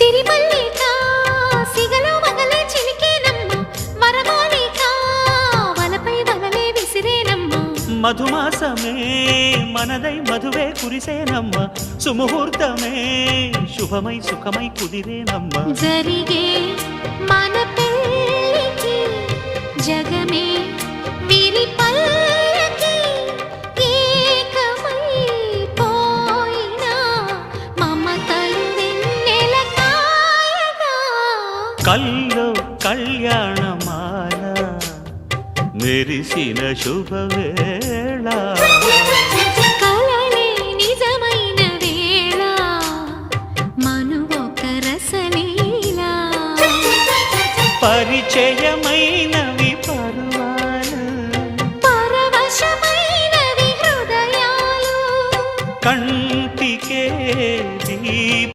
సిరిమల్లిక సిగలో మగలే చిలికేనమ్మ వరమాలిక వలపై వలలే విసిరేనమ్మ మధుమాసమే మనదై మధువే కురిసేనమ్మ సుముహూర్తమే శుభమై సుఖమై కుదిరేనమ్మ జరిగే మన పెళ్ళికి జగమే వీరి పల్లకి ఏకమై పోయినా మమతలు వెన్నెల కాయగా కల్లో కళ్యాణమాల మెరిసిన శుభవేళ కలలే నిజమైన వేళ మనువొక రసలీల పరిచయ